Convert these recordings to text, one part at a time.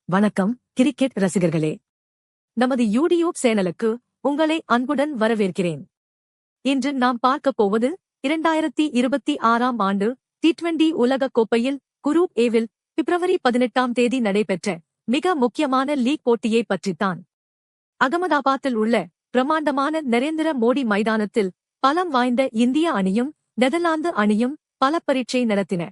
வணக்கம் கிரிக்கெட் ரசிகர்களே, நமது யூடியூப் சேனலுக்கு உங்களை அன்புடன் வரவேற்கிறேன். இன்று நாம் பார்க்கப் போவது 2026ஆம் ஆண்டு T20 உலகக் கோப்பையில் குரூப் ஏவில் பிப்ரவரி 18ஆம் தேதி நடைபெற்ற மிக முக்கியமான லீக் போட்டியை பற்றித்தான். அகமதாபாத்தில் உள்ள பிரமாண்டமான நரேந்திர மோடி மைதானத்தில் பலம் வாய்ந்த இந்திய அணியும் நெதர்லாந்து அணியும் பல பரீட்சை நடத்தின.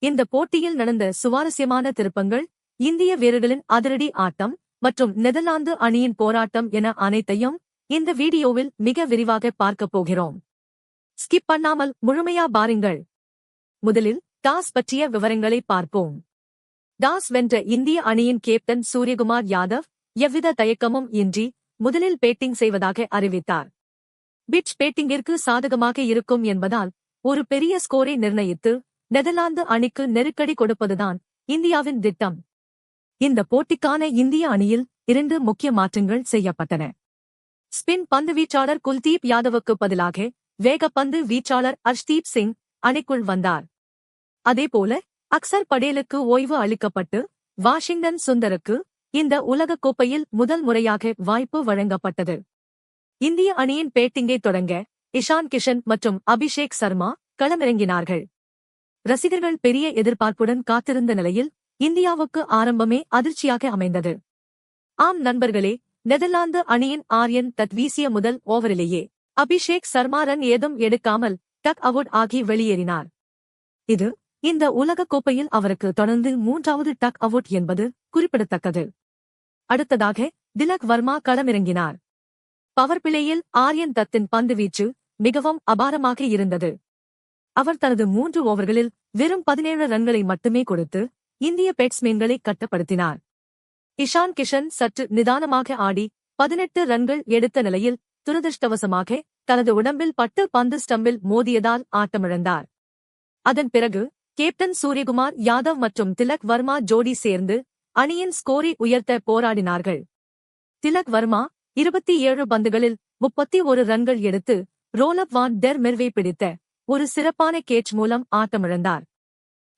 இந்த போட்டியில் நடந்த சுவாரஸ்யமான திருப்பங்கள், இந்திய வீரர்களின் அதிரடி ஆட்டம் மற்றும் நெதர்லாந்து அணியின் போராட்டம் என அனைத்தையும் இந்த வீடியோவில் மிக விரிவாக பார்க்கப் போகிறோம். ஸ்கிப் பண்ணாமல் முழுமையா பாருங்கள். முதலில் டாஸ் பற்றிய விவரங்களை பார்ப்போம். டாஸ் வென்ற இந்திய அணியின் கேப்டன் சூரியகுமார் யாதவ் எவ்வித தயக்கமும் இன்றி முதலில் பேட்டிங் செய்வதாக அறிவித்தார். பிட்ச் பேட்டிங்கிற்கு சாதகமாக இருக்கும் என்பதால் ஒரு பெரிய ஸ்கோரை நிர்ணயித்து நெதர்லாந்து அணிக்கு நெருக்கடி கொடுப்பதுதான் இந்தியாவின் திட்டம். இந்த போட்டிக்கான இந்திய அணியில் 2 முக்கிய மாற்றங்கள் செய்யப்பட்டன. ஸ்பின் பந்து வீச்சாளர் குல்தீப் யாதவுக்கு பதிலாக வேகப்பந்து வீச்சாளர் அர்ஷ்தீப் சிங் அணிக்குள் வந்தார். அதேபோல அக்சர் படேலுக்கு ஓய்வு அளிக்கப்பட்டு வாஷிங்டன் சுந்தருக்கு இந்த உலகக் கோப்பையில் முதல் முறையாக வாய்ப்பு வழங்கப்பட்டது. இந்திய அணியின் பேட்டிங்கை தொடங்க இஷான் கிஷன் மற்றும் அபிஷேக் சர்மா களமிறங்கினார்கள். ரசிகர்கள் பெரிய எதிர்பார்ப்புடன் காத்திருந்த நிலையில் இந்தியாவுக்கு ஆரம்பமே அதிர்ச்சியாக அமைந்தது. ஆம் நண்பர்களே, நெதர்லாந்து அணியின் ஆர்யன் தட் வீசிய முதல் ஓவரிலேயே அபிஷேக் சர்மா ரன் ஏதும் எடுக்காமல் டக் அவுட் ஆகி வெளியேறினார். இது இந்த உலகக் கோப்பையில் அவருக்கு தொடர்ந்து 3வது டக் அவுட் என்பது குறிப்பிடத்தக்கது. அடுத்ததாக திலக் வர்மா களமிறங்கினார். பவர் பிளேயில் ஆர்யன் தத்தின் பந்துவீச்சு மிகவும் அபாரமாக இருந்தது. அவர் தனது 3 ஓவர்களில் வெறும் 17 ரன்களை மட்டுமே கொடுத்து இந்திய பேட்ஸ்மேன்களை கட்டப்படுத்தினார். இஷான் கிஷன் சற்று நிதானமாக ஆடி 18 ரன்கள் எடுத்த நிலையில் துரதிருஷ்டவசமாக தனது உடம்பில் பட்டு பந்து ஸ்டம்பில் மோதியதால் ஆட்டமிழந்தார். அதன் பிறகு கேப்டன் சூரியகுமார் யாதவ் மற்றும் திலக் வர்மா ஜோடி சேர்ந்து அணியின் ஸ்கோரை உயர்த்த போராடினார்கள். திலக் வர்மா 27 பந்துகளில் 31 ரன்கள் எடுத்து ரோலப் வான் டெர் மெர்வே பிடித்த ஒரு சிறப்பான கேட்ச் மூலம் ஆட்டமிழந்தார்.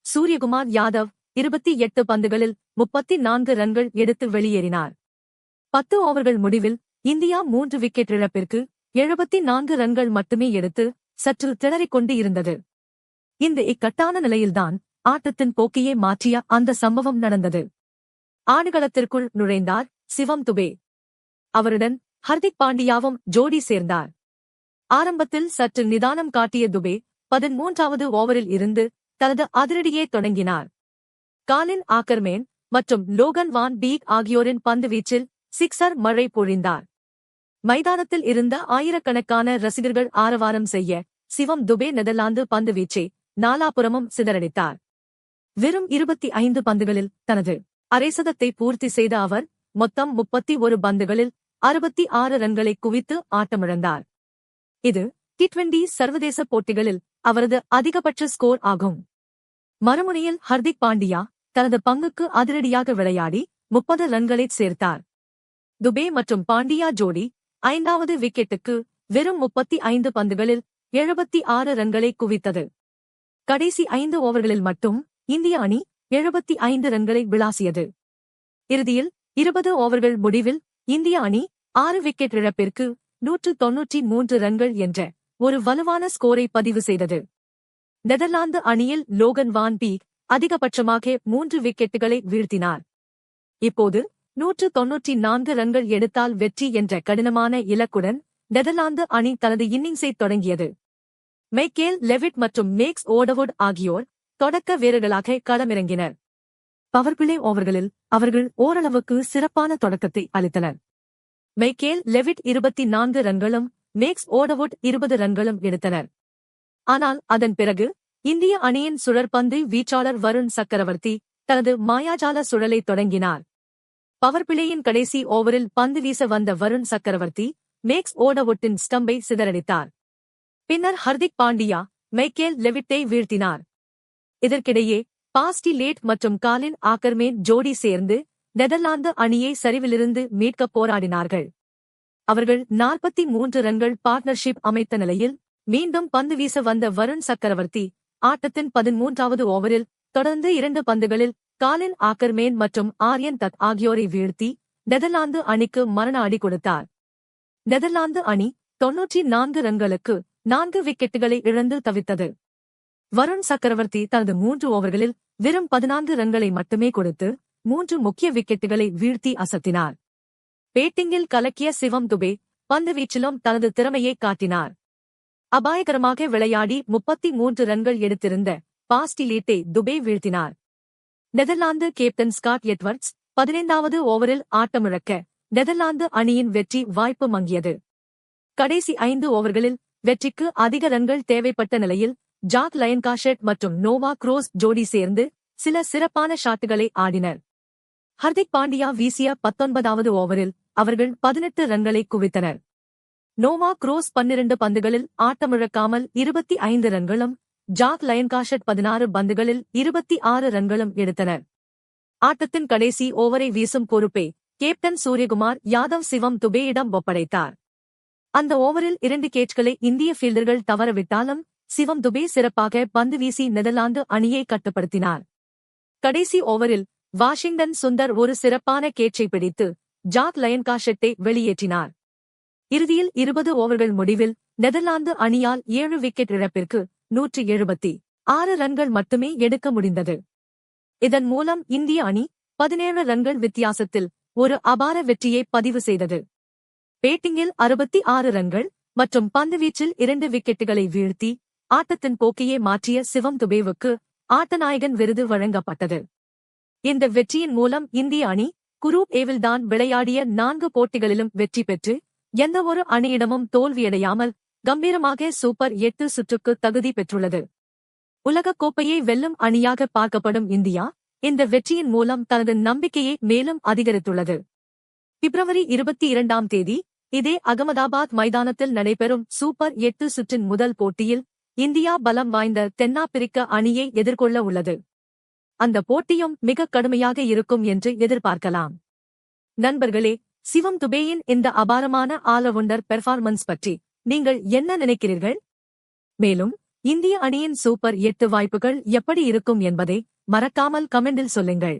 சூரியகுமார் யாதவ் 28 பந்துகளில் 34 ரன்கள் எடுத்து வெளியேறினார். 10 ஓவர்கள் முடிவில் இந்தியா 3 விக்கெட் இழப்பிற்கு 74 ரன்கள் மட்டுமே எடுத்து சற்று திணறிக் கொண்டு இருந்தது. இந்த இக்கட்டான நிலையில்தான் ஆட்டத்தின் போக்கையே மாற்றிய அந்த சம்பவம் நடந்தது. ஆடுகளத்திற்குள் நுழைந்தார் சிவம் துபே. அவருடன் ஹர்திக் பாண்டியாவும் ஜோடி சேர்ந்தார். ஆரம்பத்தில் சற்று நிதானம் காட்டிய துபே 13வது ஓவரில் இருந்து தனது அதிரடியே தொடங்கினார். காலின் ஆக்கர்மேன் மற்றும் லோகன் வான் பீக் ஆகியோரின் பந்துவீச்சில் சிக்ஸர் மழை பொழிந்தார். மைதானத்தில் இருந்த ஆயிரக்கணக்கான ரசிகர்கள் ஆரவாரம் செய்ய சிவம் துபே நெதர்லாந்து பந்துவீச்சை நாலாபுறமும் சிதறடித்தார். வெறும் 25 பந்துகளில் தனது அரைசதத்தை பூர்த்தி செய்த அவர் மொத்தம் 31 பந்துகளில் 66 ரன்களை குவித்து ஆட்டமிழந்தார். இது T20 சர்வதேச போட்டிகளில் அவரது அதிகபட்ச ஸ்கோர் ஆகும். மறுமுனையில் ஹர்திக் பாண்டியா தனது பங்குக்கு அதிரடியாக விளையாடி 30 ரன்களை சேர்த்தார். துபே மற்றும் பாண்டியா ஜோடி 5வது விக்கெட்டுக்கு வெறும் 35 பந்துகளில் 76 ரன்களை குவித்தது. கடைசி 5 ஓவர்களில் மட்டும் இந்திய அணி 75 ரன்களை விளாசியது. இறுதியில் 20 ஓவர்கள் முடிவில் இந்திய அணி 6 விக்கெட் இழப்பிற்கு 193 ரன்கள் என்ற ஒரு வலுவான ஸ்கோரை பதிவு செய்தது. நெதர்லாந்து அணியில் லோகன் வான் பீக் அதிகபட்சமாக 3 விக்கெட்டுகளை வீழ்த்தினார். இப்போது 194 ரன்கள் எடுத்தால் வெற்றி என்ற கடினமான இலக்குடன் நெதர்லாந்து அணி தனது இன்னிங்ஸை தொடங்கியது. மைக்கேல் லெவிட் மற்றும் மேக்ஸ் ஓடவுட் ஆகியோர் தொடக்க வீரர்களாக களமிறங்கினர். பவர் பிளே ஓவர்களில் அவர்கள் ஓரளவுக்கு சிறப்பான தொடக்கத்தை அளித்தனர். மைக்கேல் லெவிட் 24 ரன்களும் மேக்ஸ் ஓடவுட் 20 ரன்களும் எடுத்தனர். ஆனால் அதன் பிறகு இந்திய அணியின் சுழற்பந்து வீச்சாளர் வருண் சக்கரவர்த்தி தனது மாயாஜால சுழலை தொடங்கினார். பவர் பிளேயின் கடைசி ஓவரில் பந்து வீச வந்த வருண் சக்கரவர்த்தி மேக்ஸ் ஓடவுட்டின் ஸ்டம்பை சிதறடித்தார். பின்னர் ஹர்திக் பாண்டியா மைக்கேல் லெவிட்டை வீழ்த்தினார். இதற்கிடையே பாஸ்டி லேட் மற்றும் காலின் ஆக்கர்மேன் ஜோடி சேர்ந்து நெதர்லாந்து அணியை சரிவிலிருந்து மீட்கப் போராடினார்கள். அவர்கள் 43 ரன்கள் பார்ட்னர்ஷிப் அமைத்த நிலையில் மீண்டும் பந்து வீச வந்த வருண் சக்கரவர்த்தி ஆட்டத்தின் 13வது ஓவரில் தொடர்ந்து 2 பந்துகளில் காலின் ஆக்கர்மேன் மற்றும் ஆரியன் தத் ஆகியோரை வீழ்த்தி நெதர்லாந்து அணிக்கு மரண அடி கொடுத்தார். நெதர்லாந்து அணி 94 ரன்களுக்கு 4 விக்கெட்டுகளை இழந்து தவித்தது. வருண் சக்கரவர்த்தி தனது 3 ஓவர்களில் வெறும் 14 ரன்களை மட்டுமே கொடுத்து 3 முக்கிய விக்கெட்டுகளை வீழ்த்தி அசத்தினார். பேட்டிங்கில் கலக்கிய சிவம் துபே பந்துவீச்சிலும் தனது திறமையை காட்டினார். அபாயகரமாக விளையாடி 33 ரன்கள் எடுத்திருந்த பாஸ்டிலீட்டை துபே வீழ்த்தினார். நெதர்லாந்து கேப்டன் ஸ்காட் எட்வர்ட்ஸ் 15வது ஓவரில் ஆட்டமிழக்க நெதர்லாந்து அணியின் வெற்றி வாய்ப்பு மங்கியது. கடைசி 5 ஓவர்களில் வெற்றிக்கு அதிக ரன்கள் தேவைப்பட்ட நிலையில் ஜாக் லயன்காஷெட் மற்றும் நோவா குரோஸ் ஜோடி சேர்ந்து சில சிறப்பான ஷாட்டுகளை ஆடினர். ஹர்திக் பாண்டியா வீசிய 19வது ஓவரில் அவர்கள் 18 ரன்களை குவித்தனர். நோவா குரோஸ் 12 பந்துகளில் ஆட்டமிழக்காமல் 25 ரன்களும், ஜாக் லயன்காஷெட் 16 பந்துகளில் 26 ரன்களும் எடுத்தனர். ஆட்டத்தின் கடைசி ஓவரை வீசும் பொறுப்பை கேப்டன் சூரியகுமார் யாதவ் சிவம் துபேயிடம் ஒப்படைத்தார். அந்த ஓவரில் 2 கேட்ச்களை இந்திய ஃபீல்டர்கள் தவறவிட்டாலும் சிவம் துபே சிறப்பாக பந்து வீசி நெதர்லாந்து அணியை கட்டுப்படுத்தினார். கடைசி ஓவரில் வாஷிங்டன் சுந்தர் ஒரு சிறப்பான கேட்சை பிடித்து ஜாக் லயன்காஷெட்டை வெளியேற்றினார். இறுதியில் 20 ஓவர்கள் முடிவில் நெதர்லாந்து அணியால் 7 விக்கெட் இழப்பிற்கு 176 ரன்கள் மட்டுமே எடுக்க முடிந்தது. இதன் மூலம் இந்திய அணி 17 ரன்கள் வித்தியாசத்தில் ஒரு அபார வெற்றியை பதிவு செய்தது. பேட்டிங்கில் 66 ரன்கள் மற்றும் பந்துவீச்சில் 2 விக்கெட்டுகளை வீழ்த்தி ஆட்டத்தின் போக்கையே மாற்றிய சிவம் துபேவுக்கு ஆட்டநாயகன் விருது வழங்கப்பட்டது. இந்த வெற்றியின் மூலம் இந்திய அணி குரூப் ஏவில்தான் விளையாடிய 4 போட்டிகளிலும் வெற்றி பெற்று எந்தவொரு அணியிடமும் தோல்வியடையாமல் கம்பீரமாக சூப்பர் 8 சுற்றுக்கு தகுதி பெற்றுள்ளது. உலகக் கோப்பையை வெல்லும் அணியாக பார்க்கப்படும் இந்தியா இந்த வெற்றியின் மூலம் தனது நம்பிக்கையை மேலும் அதிகரித்துள்ளது. பிப்ரவரி 22ஆம் தேதி இதே அகமதாபாத் மைதானத்தில் நடைபெறும் சூப்பர் 8 சுற்றின் முதல் போட்டியில் இந்தியா பலம் வாய்ந்த தென்னாப்பிரிக்க அணியை எதிர்கொள்ள உள்ளது. அந்த போட்டியும் மிக கடுமையாக இருக்கும் என்று எதிர்பார்க்கலாம். நண்பர்களே, சிவம் துபேயின் இந்த அபாரமான ஆல்ரவுண்டர் பெர்ஃபார்மன்ஸ் பற்றி நீங்கள் என்ன நினைக்கிறீர்கள்? மேலும் இந்திய அணியின் சூப்பர் 8 வாய்ப்புகள் எப்படி இருக்கும் என்பதை மறக்காமல் கமெண்டில் சொல்லுங்கள்.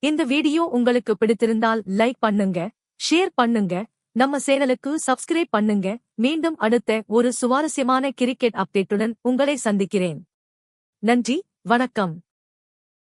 இந்த வீடியோ உங்களுக்கு பிடித்திருந்தால் லைக் பண்ணுங்க, ஷேர் பண்ணுங்க, நம்ம சேனலுக்கு சப்ஸ்கிரைப் பண்ணுங்க. மீண்டும் அடுத்த ஒரு சுவாரஸ்யமான கிரிக்கெட் அப்டேட்டுடன் உங்களை சந்திக்கிறேன். நன்றி, வணக்கம்.